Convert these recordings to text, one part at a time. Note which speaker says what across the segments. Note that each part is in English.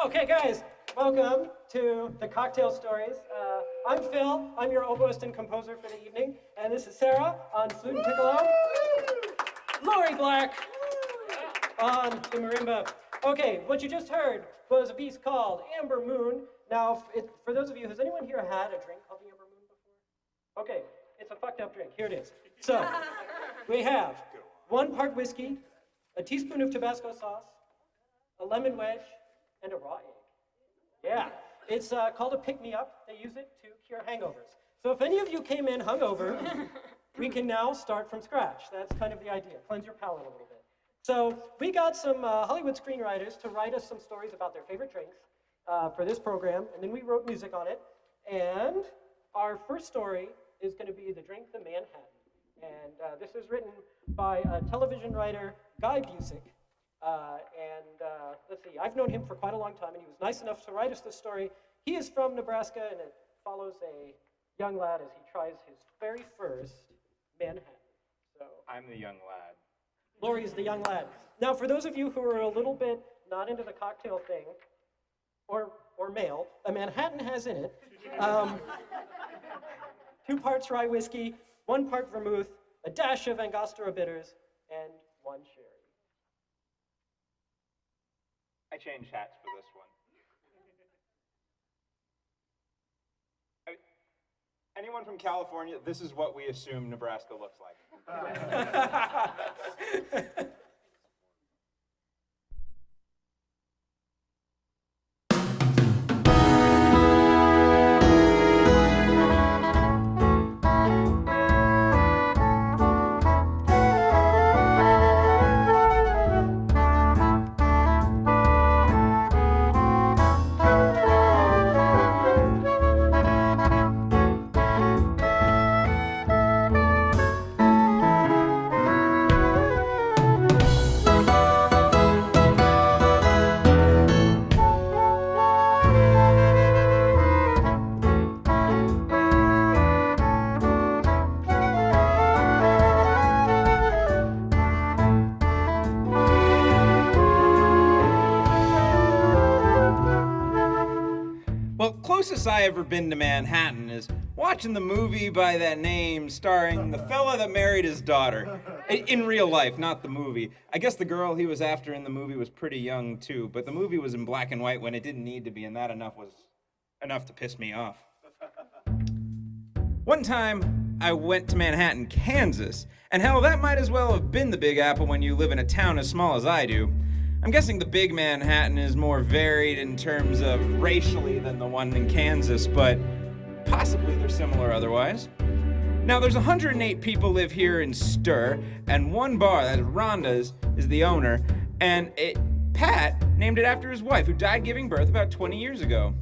Speaker 1: Okay, guys, welcome to the Cocktail Stories. I'm Phil. I'm your oboist and composer for the evening, and this is Sarah on flute and piccolo. Lori Black on the marimba. Okay, what you just heard was a piece called Amber Moon. Now, for those of you, has anyone here had a drink called the Amber Moon before? Okay, it's a fucked up drink. Here it is. So, we have 1 part whiskey, a teaspoon of Tabasco sauce, a lemon wedge, and a raw egg. Yeah, it's called a pick-me-up. They use it to cure hangovers. So if any of you came in hungover, we can now start from scratch. That's kind of the idea. Cleanse your palate a little bit. So we got some Hollywood screenwriters to write us some stories about their favorite drinks for this program, and then we wrote music on it. And our first story is going to be the drink, the Manhattan. And this is written by television writer Guy Busick. Let's see, I've known him for quite a long time, and he was nice enough to write us this story. He is from Nebraska, and it follows a young lad as he tries his very first Manhattan. So
Speaker 2: I'm the young lad.
Speaker 1: Lori is the young lad. Now, for those of you who are a little bit not into the cocktail thing, or male, a Manhattan has in it 2 parts rye whiskey, 1 part vermouth, a dash of Angostura bitters, and 1 sherry.
Speaker 2: I changed hats for this one. Anyone from California, this is what we assume Nebraska looks like. Closest I ever been to Manhattan is watching the movie by that name starring the fella that married his daughter. In real life, not the movie. I guess the girl he was after in the movie was pretty young too, but the movie was in black and white when it didn't need to be, and that was enough to piss me off. One time, I went to Manhattan, Kansas, and hell, that might as well have been the Big Apple when you live in a town as small as I do. I'm guessing the big Manhattan is more varied in terms of racially than the one in Kansas, but possibly they're similar otherwise. Now, there's 108 people live here in Stir, and 1 bar, that's Rhonda's, is the owner, and Pat named it after his wife, who died giving birth about 20 years ago.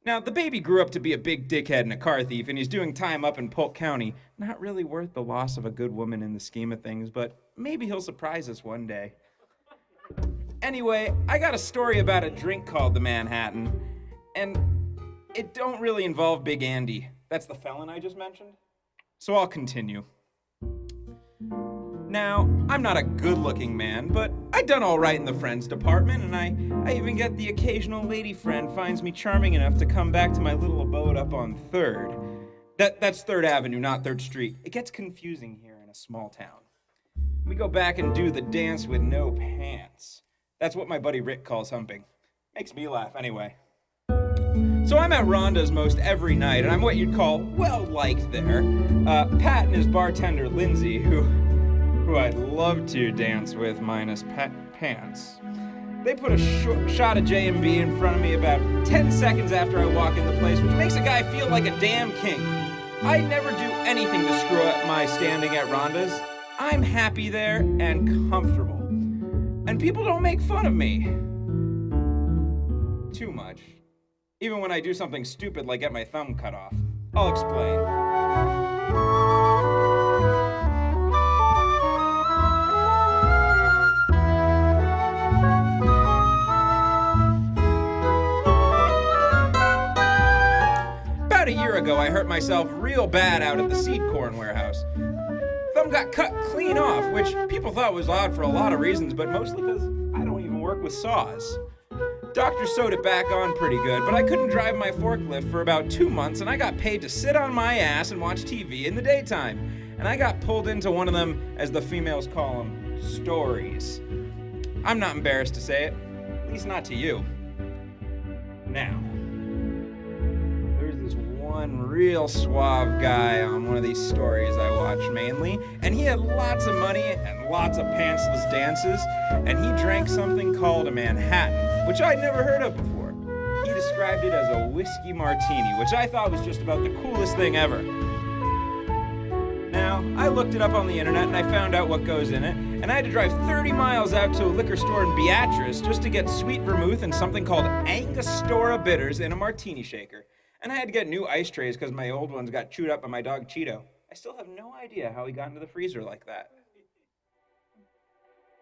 Speaker 2: Now, the baby grew up to be a big dickhead and a car thief, and he's doing time up in Polk County. Not really worth the loss of a good woman in the scheme of things, but maybe he'll surprise us one day. Anyway, I got a story about a drink called the Manhattan, and it don't really involve Big Andy. That's the felon I just mentioned. So I'll continue. Now, I'm not a good-looking man, but I done all right in the friends department, and I even get the occasional lady friend finds me charming enough to come back to my little abode up on 3rd. That's 3rd Avenue, not 3rd Street. It gets confusing here in a small town. We go back and do the dance with no pants. That's what my buddy Rick calls humping. Makes me laugh anyway. So I'm at Rhonda's most every night, and I'm what you'd call well-liked there. Pat and his bartender Lindsay, who I'd love to dance with minus pants. They put a shot of J&B in front of me about 10 seconds after I walk in the place, which makes a guy feel like a damn king. I never do anything to screw up my standing at Rhonda's. I'm happy there and comfortable. And people don't make fun of me. Too much. Even when I do something stupid like get my thumb cut off. I'll explain. About a year ago, I hurt myself real bad out at the seed corn warehouse. Thumb got cut clean off, which people thought was odd for a lot of reasons, but mostly because I don't even work with saws. Doctor sewed it back on pretty good, but I couldn't drive my forklift for about 2 months, and I got paid to sit on my ass and watch TV in the daytime. And I got pulled into one of them, as the females call them, stories. I'm not embarrassed to say it, at least not to you. Now, there's this one real suave guy on one of these stories I watch mainly, and he had lots of money and lots of pantsless dances, and he drank something called a Manhattan, which I'd never heard of before. He described it as a whiskey martini, which I thought was just about the coolest thing ever. Now, I looked it up on the internet and I found out what goes in it, and I had to drive 30 miles out to a liquor store in Beatrice just to get sweet vermouth and something called Angostura bitters in a martini shaker. And I had to get new ice trays because my old ones got chewed up by my dog Cheeto. I still have no idea how he got into the freezer like that.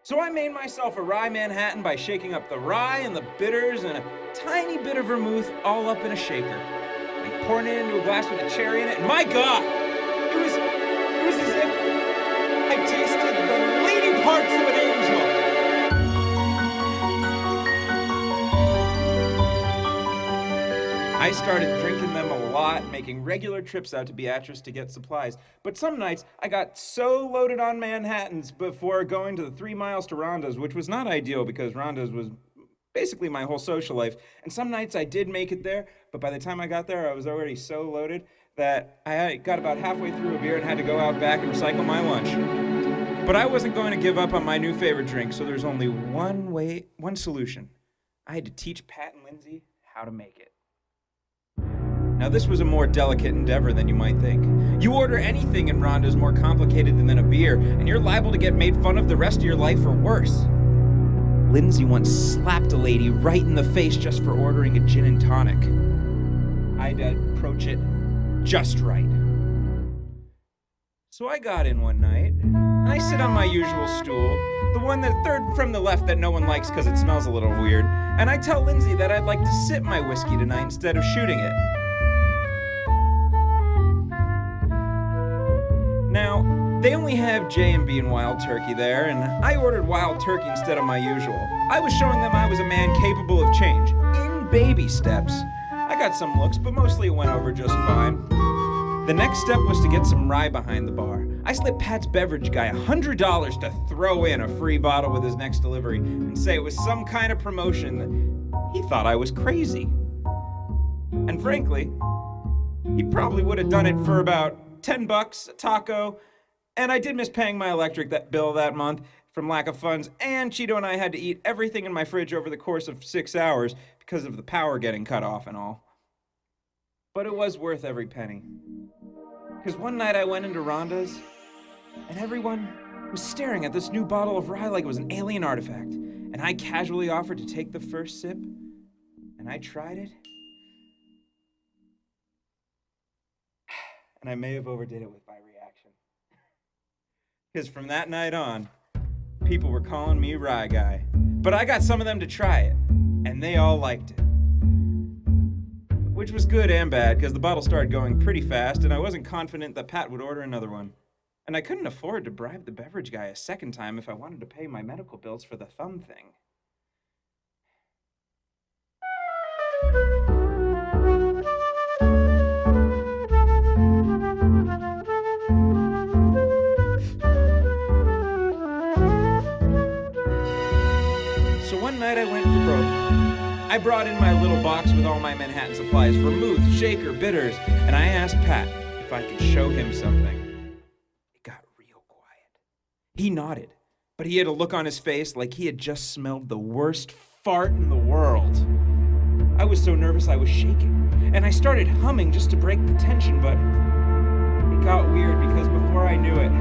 Speaker 2: So I made myself a rye Manhattan by shaking up the rye and the bitters and a tiny bit of vermouth all up in a shaker. And pouring it into a glass with a cherry in it, and my God! It was as if I tasted the lady parts of an angel. I started drinking them a lot, making regular trips out to Beatrice to get supplies. But some nights, I got so loaded on Manhattans before going to the 3 miles to Rhonda's, which was not ideal because Rhonda's was basically my whole social life. And some nights I did make it there, but by the time I got there, I was already so loaded that I got about halfway through a beer and had to go out back and recycle my lunch. But I wasn't going to give up on my new favorite drink, so there's only one solution. I had to teach Pat and Lindsay how to make it. Now, this was a more delicate endeavor than you might think. You order anything in Rhonda's more complicated than a beer, and you're liable to get made fun of the rest of your life or worse. Lindsay once slapped a lady right in the face just for ordering a gin and tonic. I'd approach it just right. So I got in one night, and I sit on my usual stool, the one that third from the left that no one likes because it smells a little weird, and I tell Lindsay that I'd like to sip my whiskey tonight instead of shooting it. Now, they only have J&B and Wild Turkey there, and I ordered Wild Turkey instead of my usual. I was showing them I was a man capable of change, in baby steps. I got some looks, but mostly it went over just fine. The next step was to get some rye behind the bar. I slipped Pat's beverage guy $100 to throw in a free bottle with his next delivery and say it was some kind of promotion that he thought I was crazy. And frankly, he probably would have done it for about $10, a taco, and I did miss paying my electric bill that month from lack of funds, and Cheeto and I had to eat everything in my fridge over the course of 6 hours because of the power getting cut off and all. But it was worth every penny. Because one night I went into Rhonda's, and everyone was staring at this new bottle of rye like it was an alien artifact, and I casually offered to take the first sip, and I tried it, and I may have overdid it with my reaction. Because from that night on, people were calling me Rye Guy. But I got some of them to try it, and they all liked it. Which was good and bad, because the bottle started going pretty fast, and I wasn't confident that Pat would order another one. And I couldn't afford to bribe the beverage guy a second time if I wanted to pay my medical bills for the thumb thing. So one night I went for broke. I brought in my little box with all my Manhattan supplies, vermouth, shaker, bitters, and I asked Pat if I could show him something. It got real quiet. He nodded, but he had a look on his face like he had just smelled the worst fart in the world. I was so nervous I was shaking, and I started humming just to break the tension, but it got weird because before I knew it,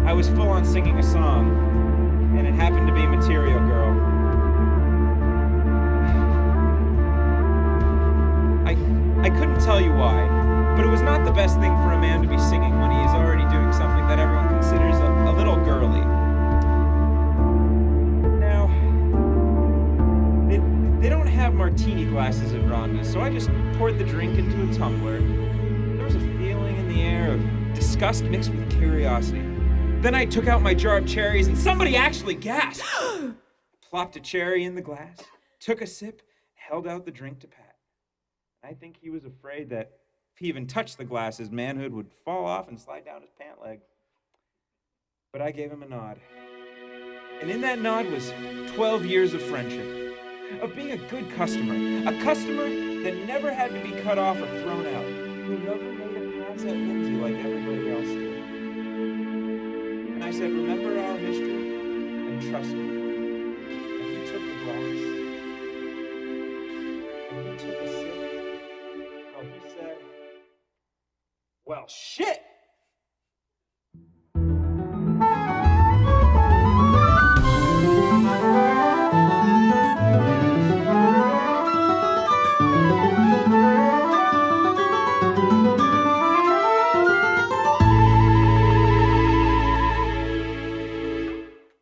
Speaker 2: I was full on singing a song, and it happened to be Material Girl. I couldn't tell you why, but it was not the best thing for a man to be singing when he is already doing something that everyone considers a little girly. Now, they don't have martini glasses at Rhonda's, so I just poured the drink into a tumbler. There was a feeling in the air of disgust mixed with curiosity. Then I took out my jar of cherries and somebody actually gasped. Plopped a cherry in the glass, took a sip, held out the drink to Pat. I think he was afraid that if he even touched the glass, his manhood would fall off and slide down his pant leg. But I gave him a nod. And in that nod was 12 years of friendship, of being a good customer, a customer that never had to be cut off or thrown out, who never made a pass at Lindsay like everybody else did. And I said, remember our history and trust me. And he took the glass, and he took a sip. Well, he said, well, shit!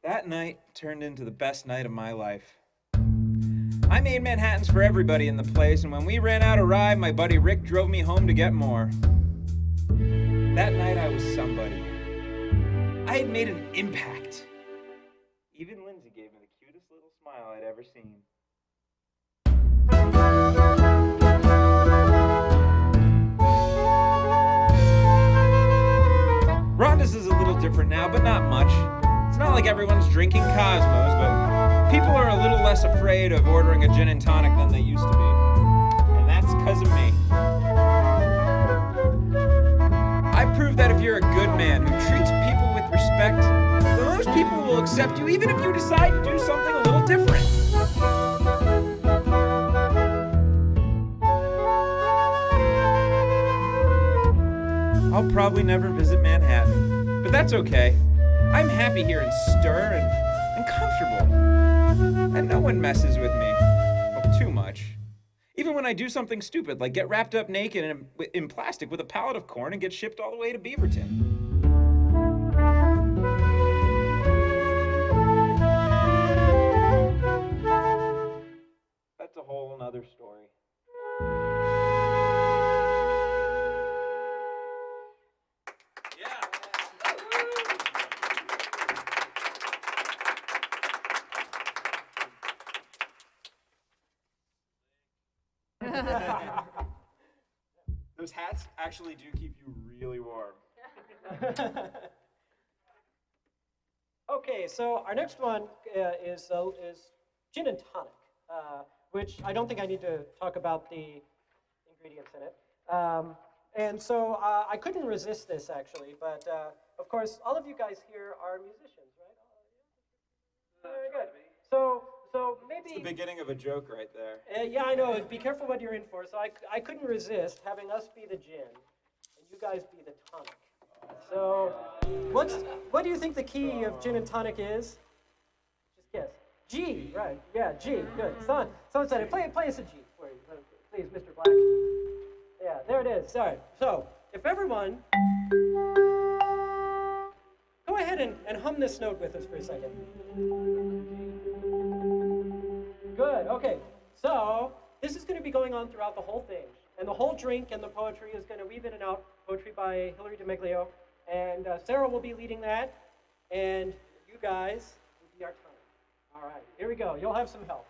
Speaker 2: That night turned into the best night of my life. I made Manhattans for everybody in the place, and when we ran out of rye, my buddy Rick drove me home to get more. That night I was somebody. I had made an impact. Even Lindsay gave me the cutest little smile I'd ever seen. Rhonda's is a little different now, but not much. It's not like everyone's drinking Cosmos, but people are a little less afraid of ordering a gin and tonic than they used to be. And that's because of me. I proved that if you're a good man who treats people with respect, then those people will accept you even if you decide to do something a little different. I'll probably never visit Manhattan, but that's okay. I'm happy here in Stir and comfortable. And no one messes with me. Well, too much. Even when I do something stupid, like get wrapped up naked in plastic with a pallet of corn and get shipped all the way to Beaverton. That's a whole nother story. Those hats actually do keep you really warm.
Speaker 1: Okay, so our next one is gin and tonic, which I don't think I need to talk about the ingredients in it. And so I couldn't resist this actually, but of course, all of you guys here are musicians, right? Very good. So maybe...
Speaker 2: It's the beginning of a joke right there.
Speaker 1: Yeah, I know. Be careful what you're in for. So I couldn't resist having us be the gin and you guys be the tonic. So what do you think the key of gin and tonic is? Just guess. G, right. Yeah, G. Good. Someone said it. Play us a G for you, please, Mr. Black. Yeah, there it is. Sorry. So if everyone... Go ahead and hum this note with us for a second. Good, okay. So, this is going to be going on throughout the whole thing. And the whole drink and the poetry is going to weave in and out. Poetry by Hilary DeMeglio. And Sarah will be leading that. And you guys will be our time. All right, here we go. You'll have some help.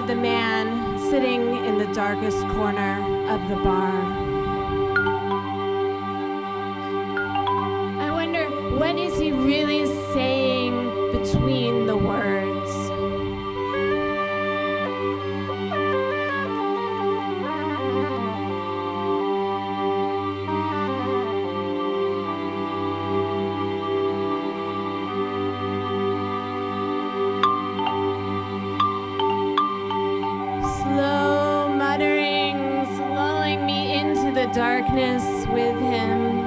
Speaker 3: of the man sitting in the darkest corner of the bar. I wonder, what is he really saying between the words? Slow mutterings lulling me into the darkness with him.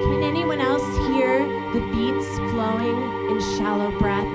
Speaker 3: Can anyone else hear the beats flowing in shallow breath?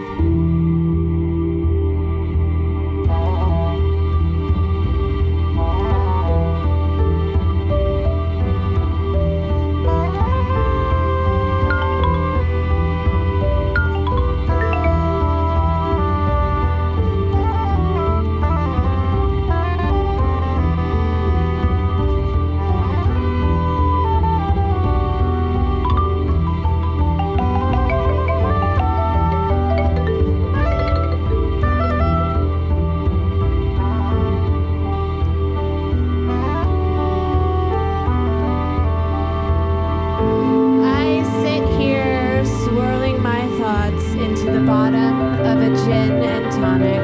Speaker 3: I sit here swirling my thoughts into the bottom of a gin and tonic.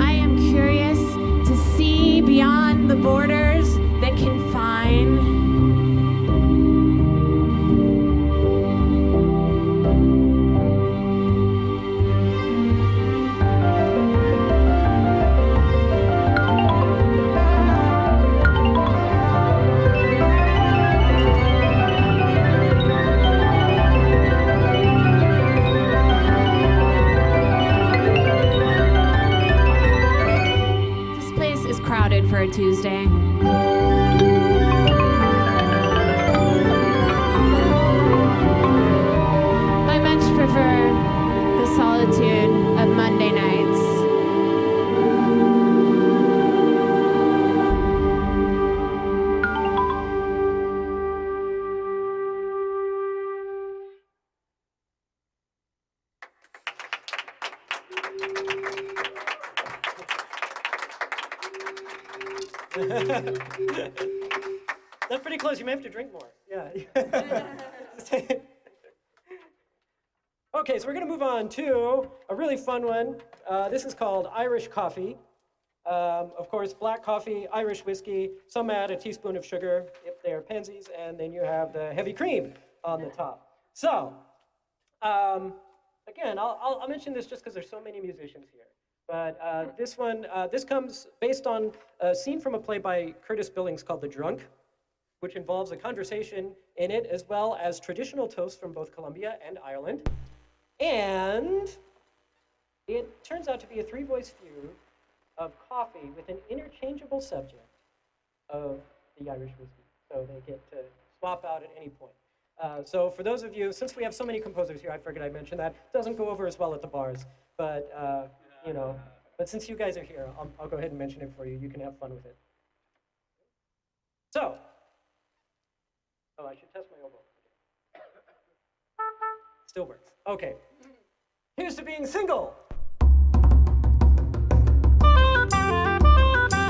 Speaker 3: I am curious to see beyond the borders that confine. This place is crowded for a Tuesday. I much prefer the solitude of Monday nights.
Speaker 1: That's pretty close. You may have to drink more. Yeah. Okay, so we're going to move on to a really fun one. This is called Irish coffee. Of course, black coffee, Irish whiskey. Some add a teaspoon of sugar if they're pansies, and then you have the heavy cream on the top. So, again, I'll mention this just because there's so many musicians here. But this one, this comes based on a scene from a play by Curtis Billings called The Drunk, which involves a conversation in it, as well as traditional toasts from both Colombia and Ireland. And it turns out to be a three-voice feud of coffee with an interchangeable subject of the Irish whiskey. So they get to swap out at any point. So for those of you, since we have so many composers here, I figured I'd mention that. It doesn't go over as well at the bars, but you know, but since you guys are here, I'll go ahead and mention it for you. You can have fun with it. So, oh, I should test my oboe. Still works. Okay. Here's to being single.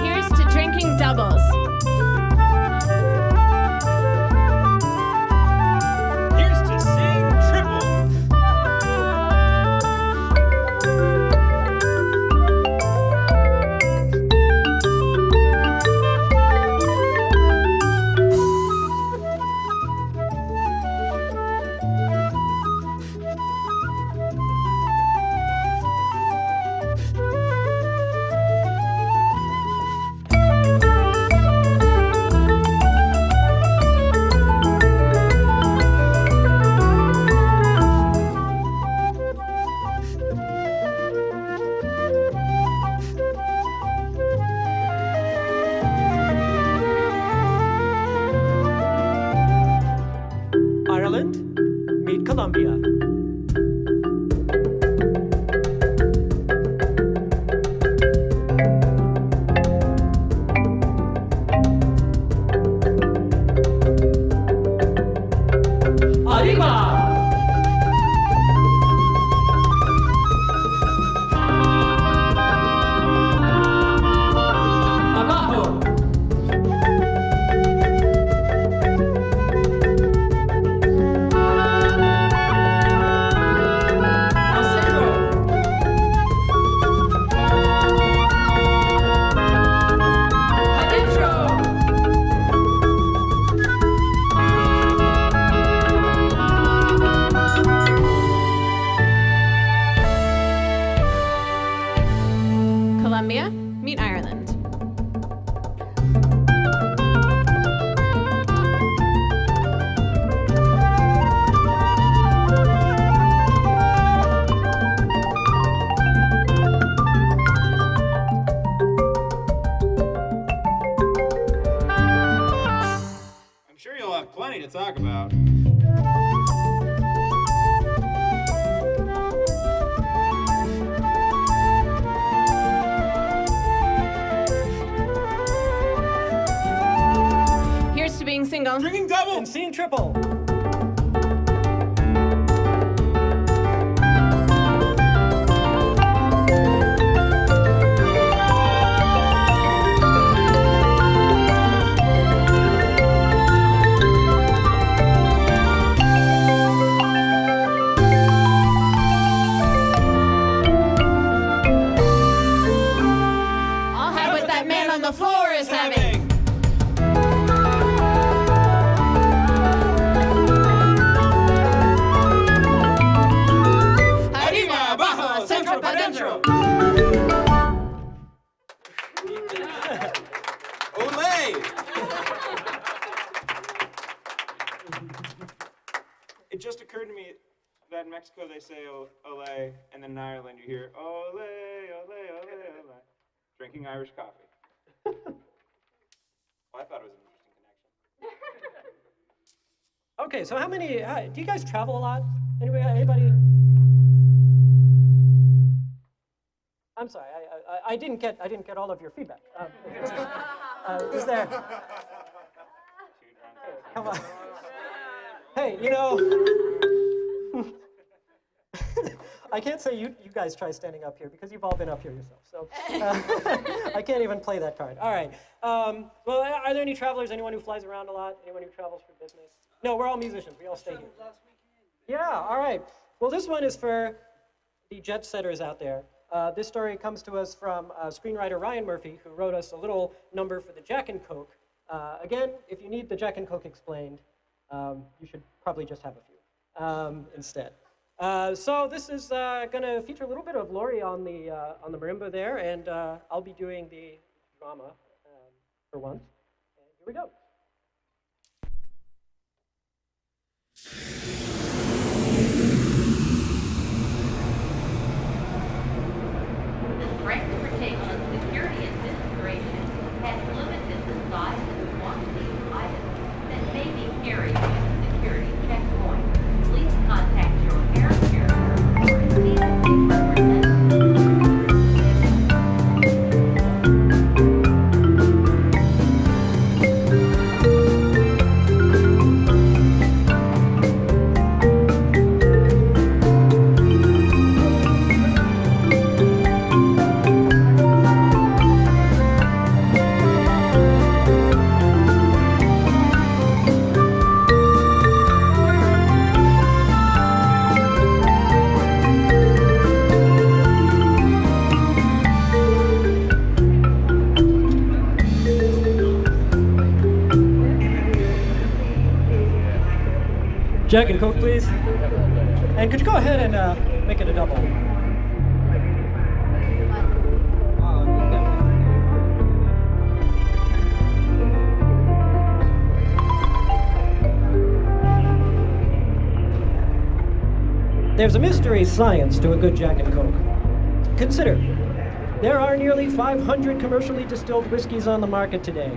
Speaker 3: Here's to drinking doubles.
Speaker 2: Here's to saying triple.
Speaker 3: Columbia, meet Ireland.
Speaker 2: I'm sure you'll have plenty to talk about.
Speaker 3: Here's to being single.
Speaker 2: Drinking double!
Speaker 1: And seeing triple.
Speaker 3: I'll have what that man on the floor is having.
Speaker 2: Arriba, abajo, centro, pa' dentro! Olé! It just occurred to me that in Mexico they say olé, and then in Ireland you hear olé, olé, olé, olé. Drinking Irish coffee. Well, I thought it was an interesting connection.
Speaker 1: Okay, so how many, do you guys travel a lot? Anybody? I'm sorry, I didn't get all of your feedback. Is there? Come on. Hey, you know, I can't say you guys try standing up here because you've all been up here yourself. So I can't even play that card. All right. Well, are there any travelers? Anyone who flies around a lot? Anyone who travels for business? No, we're all musicians. We all stay here. Yeah. All right. Well, this one is for the jet setters out there. This story comes to us from screenwriter Ryan Murphy, who wrote us a little number for the Jack and Coke. Again, if you need the Jack and Coke explained, you should probably just have a few instead. So this is going to feature a little bit of Lori on the marimba there, and I'll be doing the drama for once. And here we go.
Speaker 4: The Transportation Security Administration has limited the size and quantity of items that may be carried through the security checkpoint. Please contact your air carrier or a CBP representative.
Speaker 1: Jack and Coke, please. And could you go ahead and make it a double? There's a mystery science to a good Jack and Coke. Consider, there are nearly 500 commercially distilled whiskeys on the market today.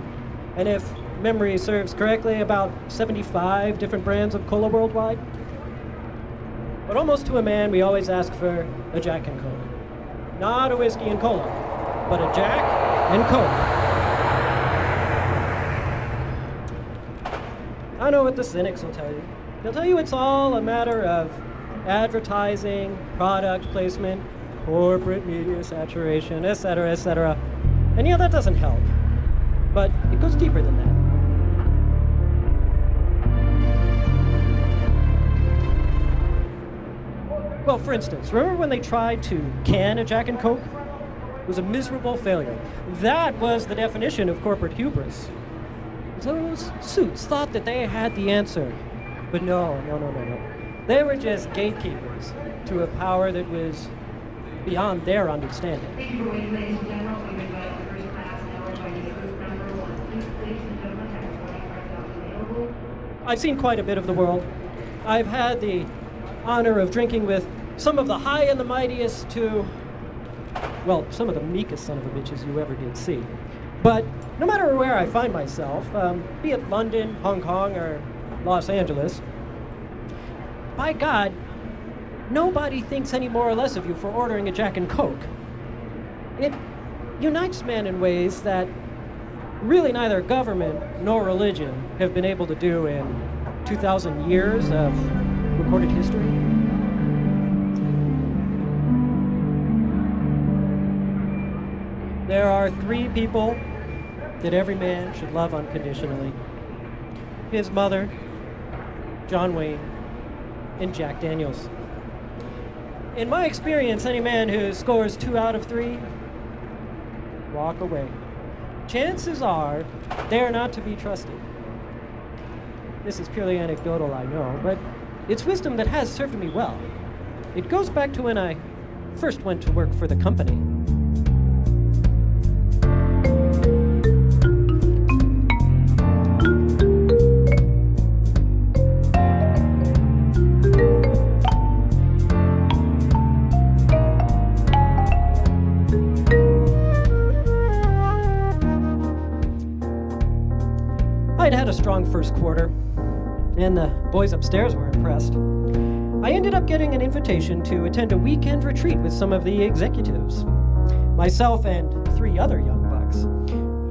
Speaker 1: And if memory serves correctly, about 75 different brands of cola worldwide. But almost to a man, we always ask for a Jack and Coke. Not a whiskey and cola, but a Jack and Coke. I know what the cynics will tell you. They'll tell you it's all a matter of advertising, product placement, corporate media saturation, etc., etc. And that doesn't help. But it goes deeper than that. Well, for instance, remember when they tried to can a Jack and Coke? It was a miserable failure. That was the definition of corporate hubris. Those suits thought that they had the answer. But no. They were just gatekeepers to a power that was beyond their understanding. I've seen quite a bit of the world. I've had the honor of drinking with some of the high and the mightiest to, well, some of the meekest son of a bitches you ever did see. But no matter where I find myself, be it London, Hong Kong, or Los Angeles, by God, nobody thinks any more or less of you for ordering a Jack and Coke. It unites men in ways that really neither government nor religion have been able to do in 2,000 years of recorded history. There are 3 people that every man should love unconditionally. His mother, John Wayne, and Jack Daniels. In my experience, any man who scores 2 out of 3, walk away. Chances are they're not to be trusted. This is purely anecdotal, I know, but it's wisdom that has served me well. It goes back to when I first went to work for the company. I'd had a strong first quarter, and the boys upstairs were impressed. I ended up getting an invitation to attend a weekend retreat with some of the executives. Myself and 3 other young bucks.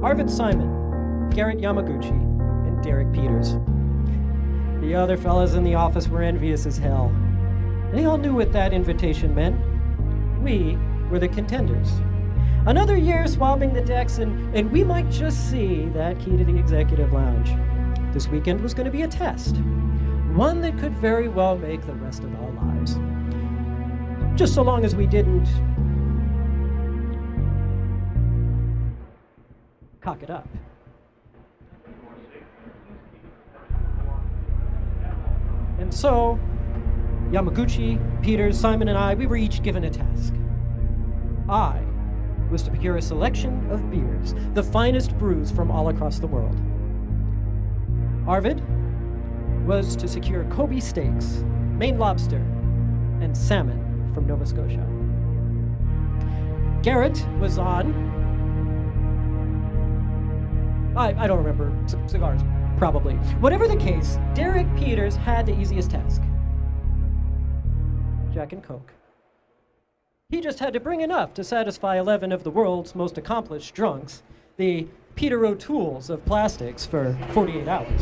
Speaker 1: Arvid Simon, Garrett Yamaguchi, and Derek Peters. The other fellas in the office were envious as hell. They all knew what that invitation meant. We were the contenders. Another year swabbing the decks, and we might just see that key to the executive lounge. This weekend was going to be a test. One that could very well make the rest of our lives. Just so long as we didn't cock it up. And so, Yamaguchi, Peters, Simon, and I, we were each given a task. I was to procure a selection of beers, the finest brews from all across the world. Arvid was to secure Kobe steaks, Maine lobster, and salmon from Nova Scotia. Garrett was on, I don't remember, cigars, probably. Whatever the case, Derek Peters had the easiest task. Jack and Coke. He just had to bring enough to satisfy 11 of the world's most accomplished drunks, the Peter O'Tooles of plastics, for 48 hours.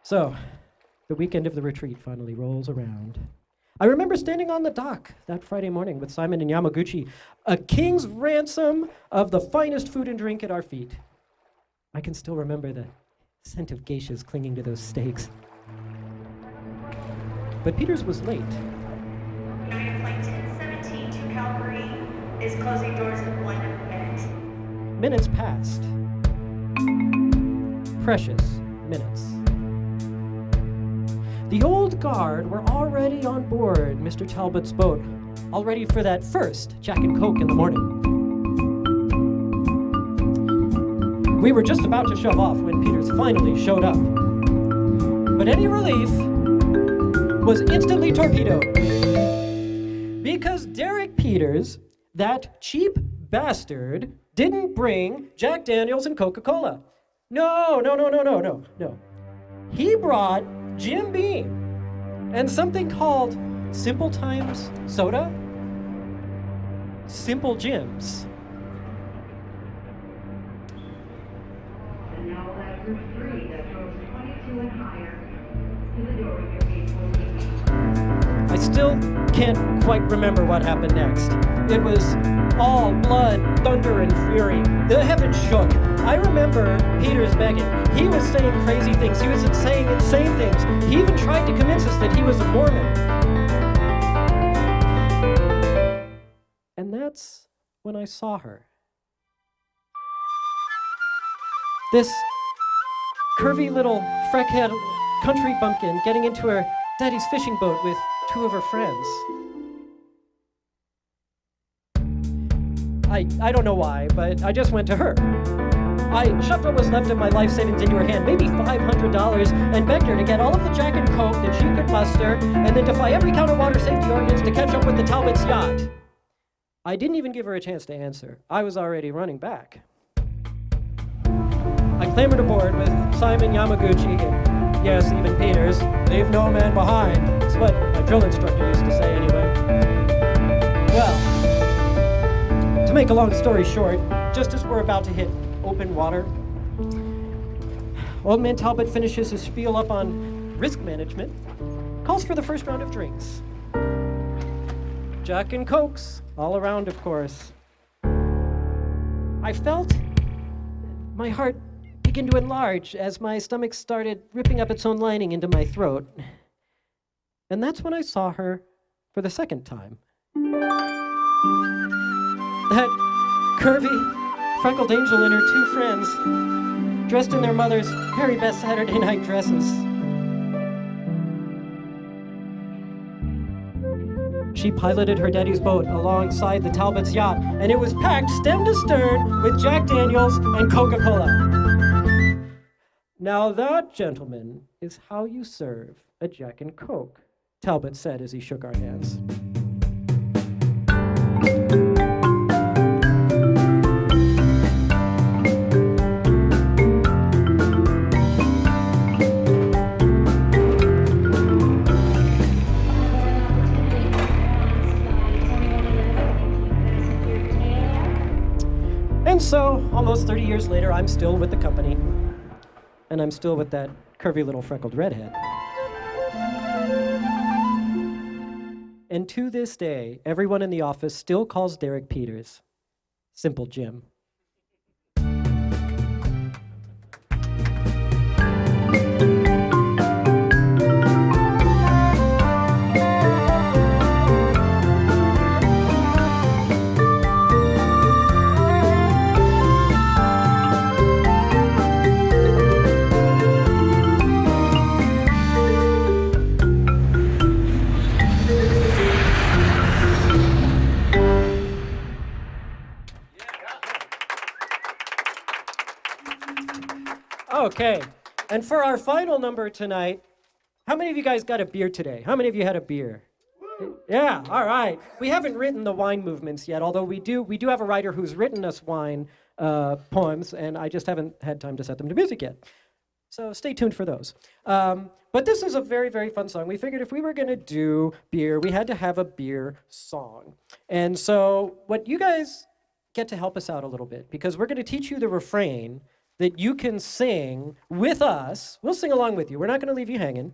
Speaker 1: So, the weekend of the retreat finally rolls around. I remember standing on the dock that Friday morning with Simon and Yamaguchi, a king's ransom of the finest food and drink at our feet. I can still remember the scent of geishas clinging to those steaks. But Peters was late.
Speaker 5: Flight 1017 to Calgary is closing doors in 1 minute.
Speaker 1: Minutes passed. Precious minutes. The old guard were already on board Mr. Talbot's boat, all ready for that first Jack and Coke in the morning. We were just about to shove off when Peters finally showed up. But any relief was instantly torpedoed. Because Derek Peters, that cheap bastard, didn't bring Jack Daniels and Coca-Cola. No. He brought Jim Beam and something called Simple Times Soda. Simple Jims.
Speaker 5: And now that group 3 that goes 22 and higher to the door of your gate 14.
Speaker 1: I still can't quite remember what happened next. It was all blood, thunder, and fury. The heavens shook. I remember Peters begging. He was saying crazy things. He was saying insane things. He even tried to convince us that he was a Mormon. And that's when I saw her. This curvy little freckhead country bumpkin getting into her daddy's fishing boat with 2 of her friends. I don't know why, but I just went to her. I shoved what was left of my life savings into her hand, maybe $500, and begged her to get all of the Jack and Coke that she could muster, and then defy every counter water safety ordinance to catch up with the Talbot's yacht. I didn't even give her a chance to answer. I was already running back. I clambered aboard with Simon Yamaguchi and, yes, even Peters. Leave no man behind. That's what my drill instructor used to say anyway. Well, to make a long story short, just as we're about to hit open water, Old Man Talbot finishes his spiel up on risk management, calls for the first round of drinks. Jack and Cokes, all around, of course. I felt my heart begin to enlarge as my stomach started ripping up its own lining into my throat. And that's when I saw her for the second time. That curvy, freckled angel and her two friends, dressed in their mother's very best Saturday night dresses. She piloted her daddy's boat alongside the Talbot's yacht, and it was packed stem to stern with Jack Daniels and Coca-Cola. Now that, gentlemen, is how you serve a Jack and Coke, Talbot said as he shook our hands. And so, almost 30 years later, I'm still with the company, and I'm still with that curvy little freckled redhead. And to this day, everyone in the office still calls Derek Peters Simple Jim. Okay, and for our final number tonight, how many of you guys got a beer today? How many of you had a beer? Yeah, all right. We haven't written the wine movements yet, although we do have a writer who's written us wine poems, and I just haven't had time to set them to music yet. So stay tuned for those. But this is a very, very fun song. We figured if we were going to do beer, we had to have a beer song. And so what you guys get to help us out a little bit, because we're going to teach you the refrain that you can sing with us. We'll sing along with you. We're not going to leave you hanging.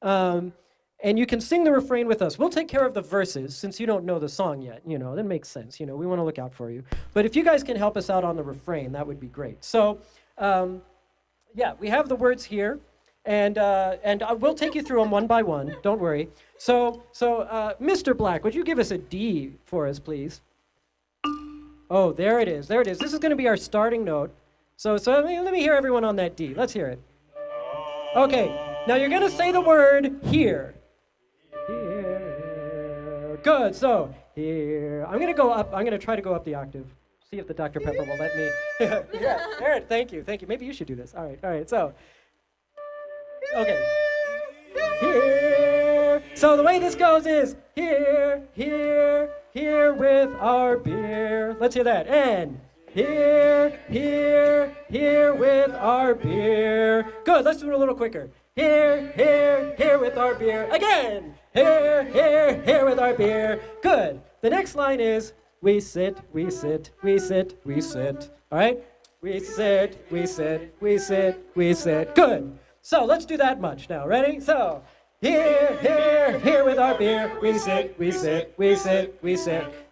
Speaker 1: And you can sing the refrain with us. We'll take care of the verses since you don't know the song yet. You know, that makes sense. You know, we want to look out for you. But if you guys can help us out on the refrain, that would be great. So, yeah, we have the words here. And we'll take you through them one by one. Don't worry. So, Mr. Black, would you give us a D for us, please? Oh, there it is. There it is. This is going to be our starting note. So let me hear everyone on that D. Let's hear it. Okay, now you're going to say the word here. Here. Good, so here. I'm going to go up. I'm going to try to go up the octave. See if the Dr. Pepper will let me. Yeah, all right, thank you. Maybe you should do this. All right, so. Okay. Here. So the way this goes is here with our beer. Let's hear that. And here with our beer. Good, let's do it a little quicker. Here with our beer. Again. Here with our beer. Good. The next line is we sit. All right? We sit. Good. So let's do that much now. Ready? So here with our beer. We sit.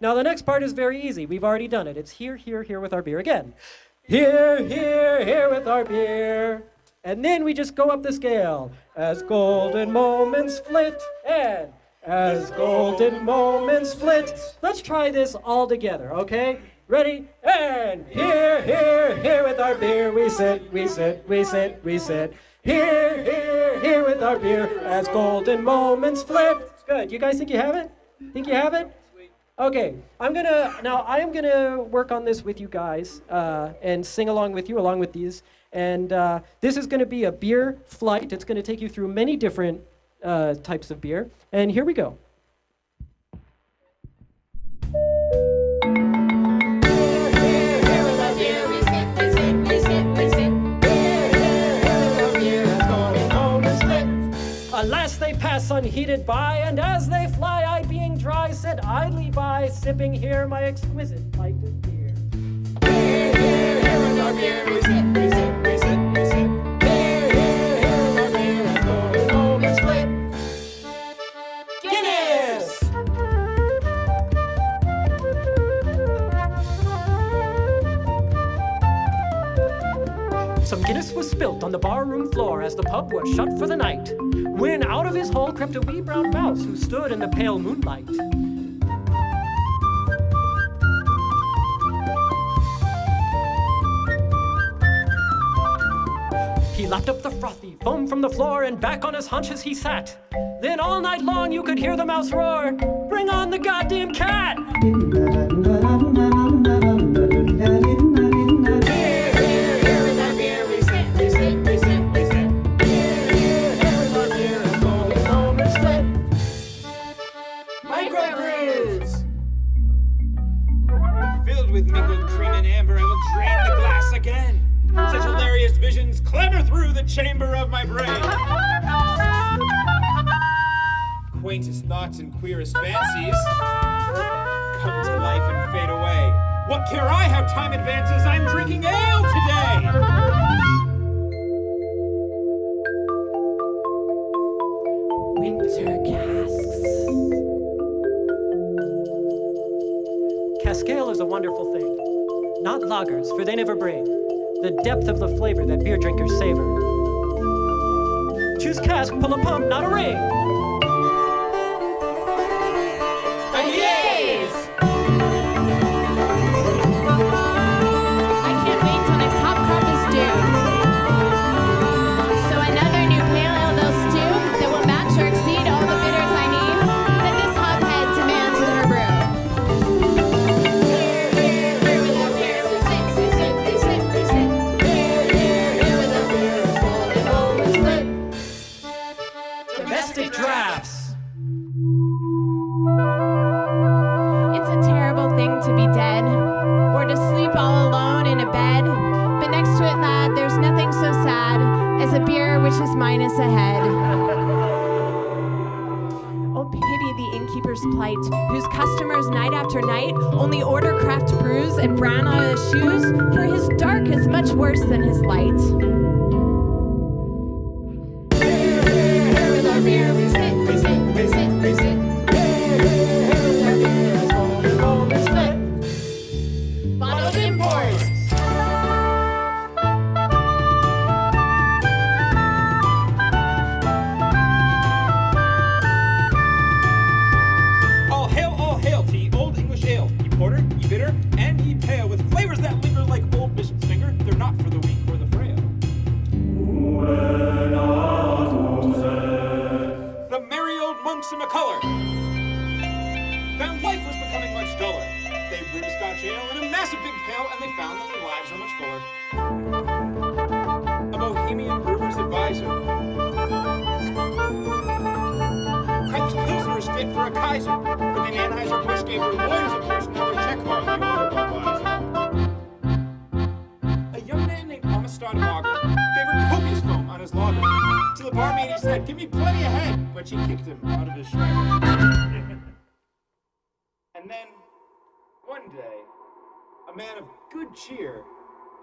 Speaker 1: Now the next part is very easy. We've already done it. It's here with our beer again. Here with our beer. And then we just go up the scale. As golden moments flit, and as golden moments flit. Let's try this all together, okay? Ready? And here with our beer. We sit. Here with our beer as golden moments flit. Good. You guys think you have it? Okay, I am gonna work on this with you guys and sing along with you, along with these. And this is gonna be a beer flight. It's gonna take you through many different types of beer. And here we go. Alas, they pass unheeded by, and as they fly, I being dry, sit idly by, sipping here my exquisite light of beer. Here, here, here is our beer, we sip, we sip, we sip, we sip. Here, here, here is our beer, and going home and split. Guinness! Some Guinness was spilt on the barroom floor as the pub was shut for the night, when out of his hole crept a wee brown mouse who stood in the pale moonlight. He lapped up the frothy foam from the floor, and back on his haunches he sat. Then all night long you could hear the mouse roar, "Bring on the goddamn cat!"
Speaker 2: With mingled cream and amber, I will drain the glass again. Such hilarious visions clamor through the chamber of my brain. Quaintest thoughts and queerest fancies come to life and fade away. What care I how time advances? I'm drinking ale today.
Speaker 3: Winter casks.
Speaker 1: Cask Ale is a wonderful thing. Not lagers, for they never bring the depth of the flavor that beer drinkers savor. Choose cask, pull a pump, not a ring.
Speaker 3: IPAs! I can't wait till next hop crop is due. So another new pale ale they'll stew that will match or exceed all the bitters I need that this hophead demands in her brew.
Speaker 1: Domestic drafts.
Speaker 3: It's a terrible thing to be dead, or to sleep all alone in a bed. But next to it, lad, there's nothing so sad as a beer which is minus a head. Oh, pity the innkeeper's plight, whose customers night after night only order craft brews and bran on his shoes, for his dark is much worse than his light. Bottled imports.
Speaker 2: All hail to ye old English ale, ye porter, ye bitter, and ye pale, with flavors that linger like old bishop's finger. They're not for the weak or the frail. The merry old monks in McCullough found life was becoming much duller. They brewed a Scotch ale in a massive big pail, and they found that their lives are much fuller. A bohemian brewer's advisor cracked pilsners fit for a Kaiser, but the Anheuser-Busch gave their lawyers a push, now their check mark the older Budweiser. A young man named Amistad Lager favored copious foam on his lager. To the barmaid he said, "Give me plenty of head," but she kicked him out of his shredder. And then, one day, a man of good cheer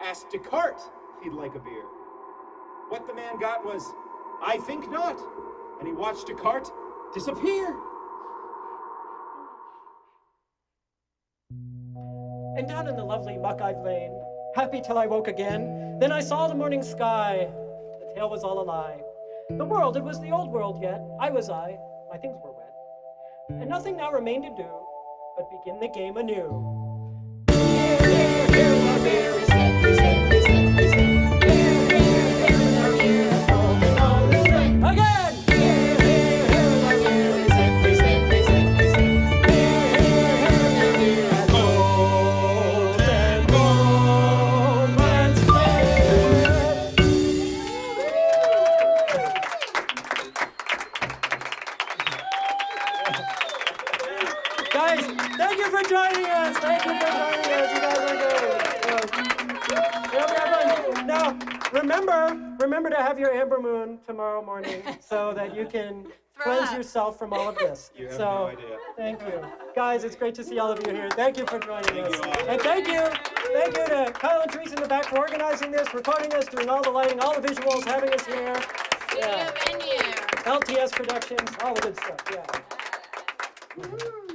Speaker 2: asked Descartes if he'd like a beer. What the man got was, "I think not," and he watched Descartes disappear.
Speaker 1: And down in the lovely muck I've lain, happy till I woke again. Then I saw the morning sky. The tale was all a lie. The world, it was the old world yet. I was I, my things were wet. And nothing now remained to do but begin the game anew. Again! Guys, thank you for joining us. Thank you for joining us. You guys are great. Now, remember to have your Amber Moon tomorrow morning so that you can cleanse yourself from all of this.
Speaker 6: You have no idea.
Speaker 1: Thank you. Guys, it's great to see all of you here. Thank you for joining us. And thank you to Kyle and Teresa in the back for organizing this, recording us, doing all the lighting, all the visuals, having us here.
Speaker 3: See you venue.
Speaker 1: LTS Productions, all the good stuff, yeah.
Speaker 3: Woo.